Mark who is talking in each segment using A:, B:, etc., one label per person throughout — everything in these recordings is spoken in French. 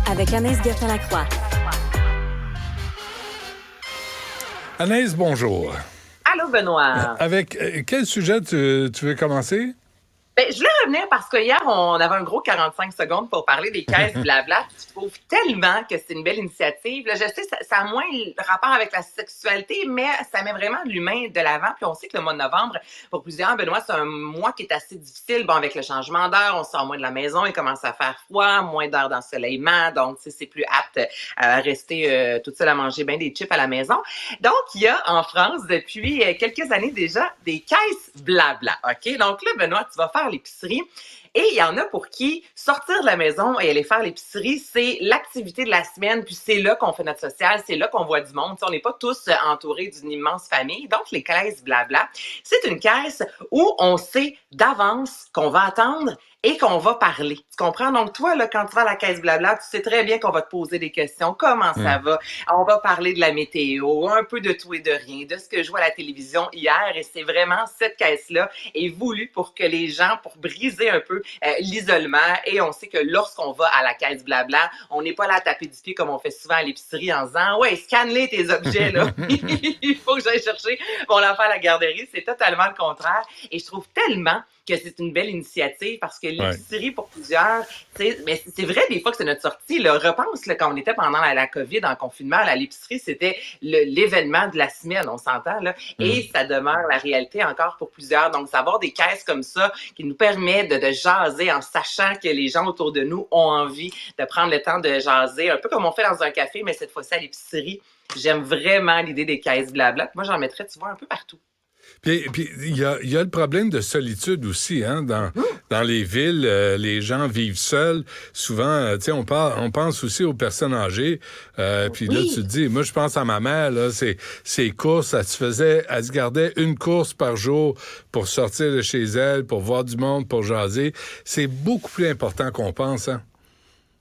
A: avec Anaïs Gertin-Lacroix.
B: Anaïs, bonjour.
C: Allô, Benoît.
B: Avec quel sujet tu veux commencer?
C: Ben, je voulais revenir parce que hier, on avait un gros 45 secondes pour parler des caisses blabla. Je trouve tellement que c'est une belle initiative. Là, je sais, ça a moins le rapport avec la sexualité, mais ça met vraiment de l'humain de l'avant. Puis on sait que le mois de novembre, pour plusieurs, Benoît, c'est un mois qui est assez difficile. Bon, avec le changement d'heure, on sort moins de la maison, il commence à faire froid, moins d'heures d'ensoleillement. Donc, c'est plus apte à rester toute seule à manger bien des chips à la maison. Donc, il y a en France, depuis quelques années déjà, des caisses blabla. OK? Donc là, Benoît, tu vas faire l'épicerie. Et il y en a pour qui sortir de la maison et aller faire l'épicerie, c'est l'activité de la semaine, puis c'est là qu'on fait notre social, c'est là qu'on voit du monde. T'sais, on n'est pas tous entourés d'une immense famille. Donc, les caisses blabla, c'est une caisse où on sait d'avance qu'on va attendre et qu'on va parler. Tu comprends? Donc, toi, là, quand tu vas à la caisse blabla, tu sais très bien qu'on va te poser des questions. Comment ça va? On va parler de la météo, un peu de tout et de rien, de ce que je vois à la télévision hier. Et c'est vraiment cette caisse-là est voulue pour que les gens, pour briser un peu l'isolement. Et on sait que lorsqu'on va à la caisse blabla, on n'est pas là à taper du pied comme on fait souvent à l'épicerie en disant « Ouais, scanne-les tes objets, là. Il faut que j'aille chercher mon enfant à la garderie. » C'est totalement le contraire. Et je trouve tellement que c'est une belle initiative parce que l'épicerie, pour plusieurs, mais c'est vrai des fois que c'est notre sortie. Là. Repense là, quand on était pendant la COVID en confinement, là, l'épicerie, c'était l'événement de la semaine, on s'entend, là. Et ça demeure la réalité encore pour plusieurs. Donc, savoir des caisses comme ça qui nous permet de jaser en sachant que les gens autour de nous ont envie de prendre le temps de jaser, un peu comme on fait dans un café, mais cette fois-ci à l'épicerie. J'aime vraiment l'idée des caisses blabla. Moi, j'en mettrais, tu vois, un peu partout.
B: Puis il y a le problème de solitude aussi, hein, dans les villes, les gens vivent seuls. Souvent, tu sais, on pense aussi aux personnes âgées. Puis là, tu te dis, moi, je pense à ma mère, là, ses courses, elle se gardait une course par jour pour sortir de chez elle, pour voir du monde, pour jaser. C'est beaucoup plus important qu'on pense, hein.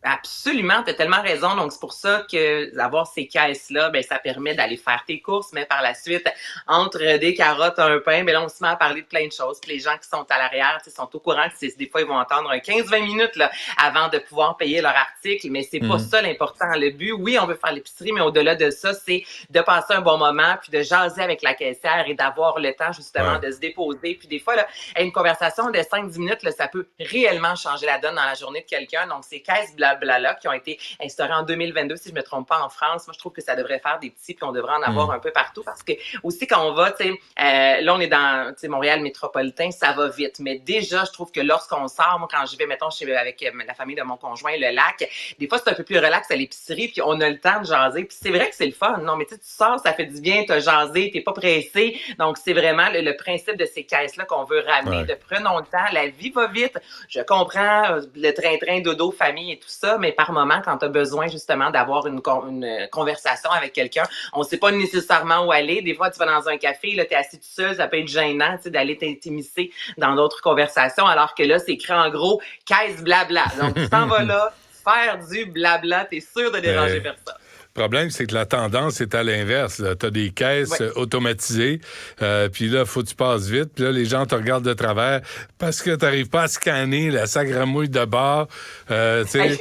C: Absolument, tu as tellement raison. Donc, c'est pour ça que d'avoir ces caisses-là, ben ça permet d'aller faire tes courses, mais par la suite, entre des carottes, un pain, ben là, on se met à parler de plein de choses. Puis les gens qui sont à l'arrière, sont au courant que des fois, ils vont entendre un 15-20 minutes là, avant de pouvoir payer leur article, mais c'est pas ça l'important. Le but, oui, on veut faire l'épicerie, mais au-delà de ça, c'est de passer un bon moment, puis de jaser avec la caissière et d'avoir le temps, justement, de se déposer. Puis des fois, là, une conversation de 5-10 minutes, là, ça peut réellement changer la donne dans la journée de quelqu'un. Donc, ces caisses blabla qui ont été instaurés en 2022, si je me trompe pas, en France. Moi, je trouve que ça devrait faire des petits, puis on devrait en avoir un peu partout, parce que aussi quand on va, tu sais, là, on est dans Montréal métropolitain, ça va vite. Mais déjà, je trouve que lorsqu'on sort, moi, quand j'y vais, mettons, avec la famille de mon conjoint, le lac, des fois, c'est un peu plus relax à l'épicerie, puis on a le temps de jaser. Puis c'est vrai que c'est le fun. Non, mais tu sors, ça fait du bien, t'as jasé, t'es pas pressé. Donc, c'est vraiment le principe de ces caisses-là qu'on veut ramener, de prenons le temps, la vie va vite. Je comprends le train-train, dodo, famille et tout ça, mais par moment, quand tu as besoin justement d'avoir une conversation avec quelqu'un, on ne sait pas nécessairement où aller. Des fois, tu vas dans un café, là, tu es assis tout seul, ça peut être gênant d'aller t'immiscer dans d'autres conversations, alors que là, c'est écrit en gros « caisse blabla ». Donc, tu t'en vas là, faire du blabla, tu es sûr de déranger personne.
B: Le problème, c'est que la tendance est à l'inverse. Tu as des caisses automatisées, puis là, il faut que tu passes vite, puis là, les gens te regardent de travers parce que tu n'arrives pas à scanner la sagramouille de bord. Tu sais...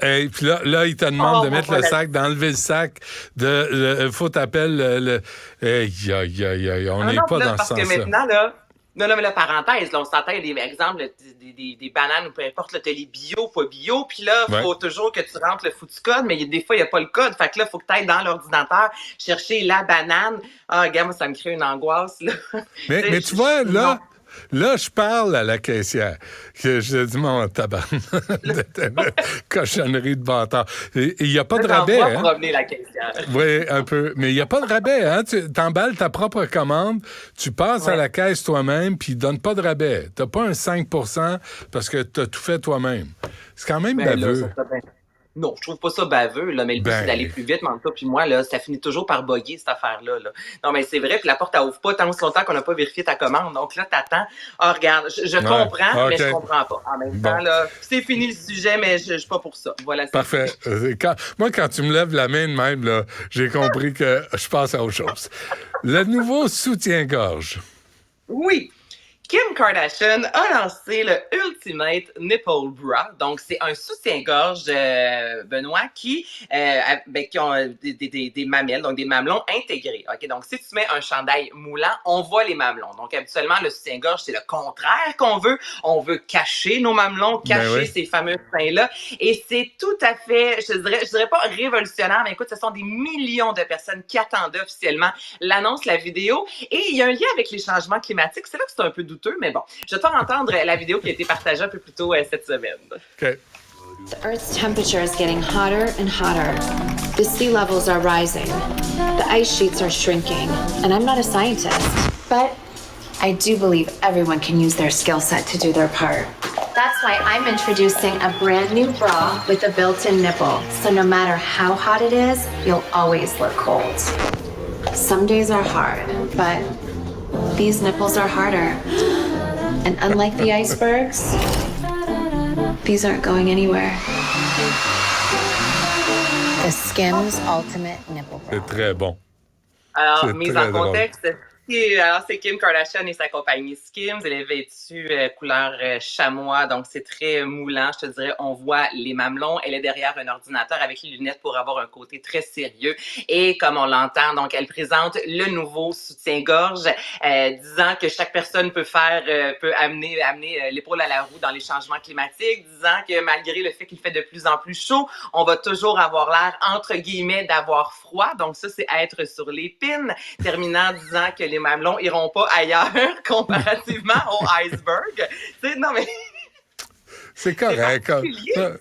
B: Et puis là, ils te demandent de mettre le sac, d'enlever le sac, faut t'appeler on n'est pas dans ce sens-là.
C: Parce que maintenant, là, non, mais la parenthèse, là, on s'entend, il y a des exemples, des bananes ou peu importe, là, t'as les bio, pas bio, puis là, faut toujours que tu rentres le foutu code, mais des fois, il n'y a pas le code, fait que là, il faut que tu ailles dans l'ordinateur chercher la banane. Ah, regarde, moi, ça me crée une angoisse, là.
B: Mais tu vois, là... Là, je parle à la caissière. Je dis, mon tabac, cochonnerie de bâtard. Il n'y a pas de rabais. Hein?
C: Promener la caissière.
B: Oui, un peu. Mais il n'y a pas de rabais. Hein? Tu t'emballes ta propre commande, tu passes à la caisse toi-même, puis ils ne donnent pas de rabais. Tu n'as pas un 5 parce que tu as tout fait toi-même. C'est quand même baveux.
C: Non, je trouve pas ça baveux, là, mais le but, c'est d'aller plus vite, mais en tout cas, puis moi, là, ça finit toujours par bugger, cette affaire-là, là. Non, mais c'est vrai, puis la porte, elle ouvre pas tant aussi longtemps qu'on n'a pas vérifié ta commande. Donc là, t'attends. Ah, regarde, je comprends, mais je comprends pas. En même temps, là, c'est fini le sujet, mais je suis pas pour ça. Voilà.
B: Parfait. Moi, quand tu me lèves la main de même, là, j'ai compris que je passe à autre chose. Le nouveau soutien-gorge.
C: Oui. Kim Kardashian a lancé le Ultimate Nipple Bra. Donc, c'est un soutien-gorge, Benoît, qui ont des mamelles, donc des mamelons intégrés. OK? Donc, si tu mets un chandail moulant, on voit les mamelons. Donc, habituellement, le soutien-gorge, c'est le contraire qu'on veut. On veut cacher nos mamelons, cacher ces fameux seins-là. Et c'est tout à fait, je dirais pas révolutionnaire, mais écoute, ce sont des millions de personnes qui attendaient officiellement l'annonce, la vidéo. Et il y a un lien avec les changements climatiques. C'est là que c'est un peu douteux, mais bon, je vais te faire entendre la vidéo qui a été partagée un peu plus tôt cette semaine.
B: OK.
A: The Earth's temperature is getting hotter and hotter. The sea levels are rising. The ice sheets are shrinking. And I'm not a scientist, but I do believe everyone can use their skill set to do their part. That's why I'm introducing a brand new bra with a built-in nipple. So no matter how hot it is, you'll always look cold. Some days are hard, but these nipples are harder. And unlike the icebergs, these aren't going anywhere. The Skims Ultimate Nipple Bra.
B: C'est très bon.
C: Alors, mise en contexte, alors c'est Kim Kardashian et sa compagnie Skims. Elle est vêtue couleur chamois, donc c'est très moulant, je te dirais. On voit les mamelons. Elle est derrière un ordinateur avec les lunettes pour avoir un côté très sérieux. Et comme on l'entend, donc elle présente le nouveau soutien-gorge, disant que chaque personne peut amener l'épaule à la roue dans les changements climatiques, disant que malgré le fait qu'il fait de plus en plus chaud, on va toujours avoir l'air, entre guillemets, d'avoir froid. Donc ça, c'est être sur les pins. Terminant disant que les mamelons iront pas ailleurs comparativement au iceberg. Tu sais, non, mais...
B: C'est correct.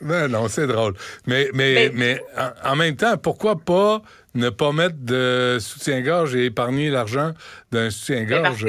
B: Mais non, c'est drôle. Mais en même temps, pourquoi pas ne pas mettre de soutien-gorge et épargner l'argent d'un soutien-gorge?
C: Parce que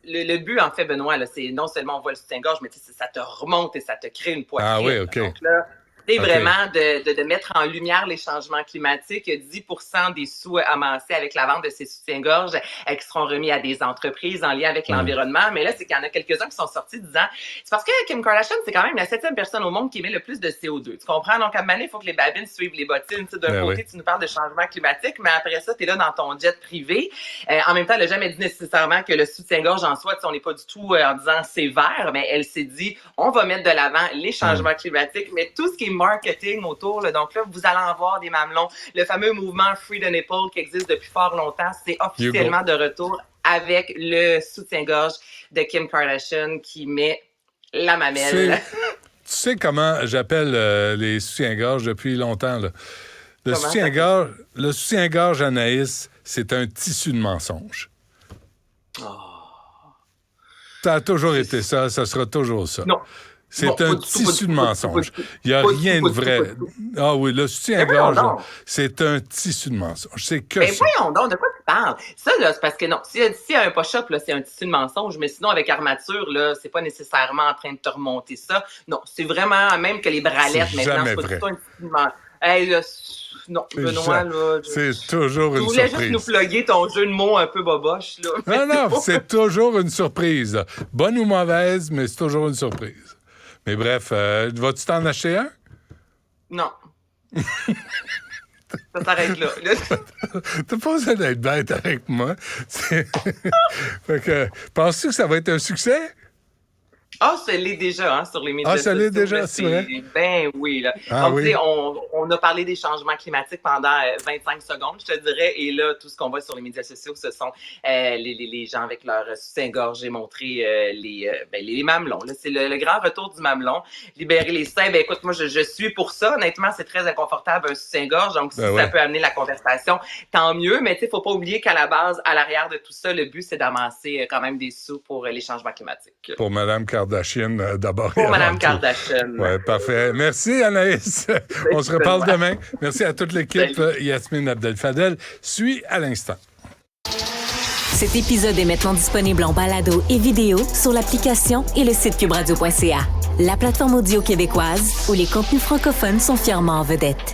C: le but, en fait, Benoît, là, c'est non seulement on voit le soutien-gorge, mais ça te remonte et ça te crée une poitrine.
B: Ah oui, OK.
C: Donc là, c'est vraiment de mettre en lumière les changements climatiques. 10% des sous amassés avec la vente de ces soutiens-gorge qui seront remis à des entreprises en lien avec l'environnement. Mais là, c'est qu'il y en a quelques-uns qui sont sortis disant c'est parce que Kim Kardashian, c'est quand même la 7e personne au monde qui émet le plus de CO2. Tu comprends? Donc, à un moment donné, il faut que les babines suivent les bottines. D'un côté, tu nous parles de changement climatique, mais après ça, tu es là dans ton jet privé. En même temps, elle n'a jamais dit nécessairement que le soutien-gorge en soi, on n'est pas du tout en disant c'est vert, mais elle s'est dit on va mettre de l'avant les changements climatiques, mais tout ce qui est marketing autour. Là. Donc là, vous allez en voir des mamelons. Le fameux mouvement Free the Nipple qui existe depuis fort longtemps, c'est officiellement de retour avec le soutien-gorge de Kim Kardashian qui met la mamelle.
B: Tu sais comment j'appelle les soutiens-gorge depuis longtemps, là? Le soutien-gorge, Anaïs, c'est un tissu de mensonge. Ça a toujours été ça, ça sera toujours ça.
C: Non.
B: C'est un tissu de mensonge. Il n'y a rien de vrai. Ah oui, le soutien-gorge, c'est un tissu de mensonge. C'est que ça.
C: Mais voyons donc, de quoi tu parles? Ça, là, c'est parce que non, s'il y a un push-up, là, c'est un tissu de mensonge, mais sinon, avec armature, là, c'est pas nécessairement en train de te remonter ça. Non, c'est vraiment, même que les bralettes, maintenant, c'est pas du tout un tissu de mensonge. Hey, là, non, Benoît, là...
B: C'est toujours une surprise.
C: Tu voulais juste nous plugger ton jeu de mots un peu boboche, là.
B: Non, c'est toujours une surprise. Bonne ou mauvaise, mais c'est toujours une surprise. Mais bref, vas-tu t'en acheter un?
C: Non. Ça s'arrête là.
B: T'as pas besoin d'être bête avec moi. Fait que, penses-tu que ça va être un succès?
C: Ah, ça l'est déjà, hein, sur les médias sociaux.
B: Ah, ça l'est déjà, c'est vrai?
C: Ben oui, là.
B: Ah,
C: donc,
B: oui.
C: tu sais, on a parlé des changements climatiques pendant 25 secondes, je te dirais, et là, tout ce qu'on voit sur les médias sociaux, ce sont les gens avec leur soutien-gorge et montrer les mamelons. Là, c'est le grand retour du mamelon. Libérer les seins, ben écoute, moi, je suis pour ça. Honnêtement, c'est très inconfortable, un soutien-gorge, donc si ça peut amener la conversation, tant mieux, mais tu sais, faut pas oublier qu'à la base, à l'arrière de tout ça, le but, c'est d'amasser quand même des sous pour les changements climatiques.
B: Pour Mme Kardashian, d'abord.
C: Pour Mme Kardashian.
B: Oui, parfait. Merci, Anaïs. On se reparle demain. Merci à toute l'équipe. Yasmine Abdel-Fadel suit à l'instant.
D: Cet épisode est maintenant disponible en balado et vidéo sur l'application et le site cubradio.ca, la plateforme audio québécoise où les contenus francophones sont fièrement en vedette.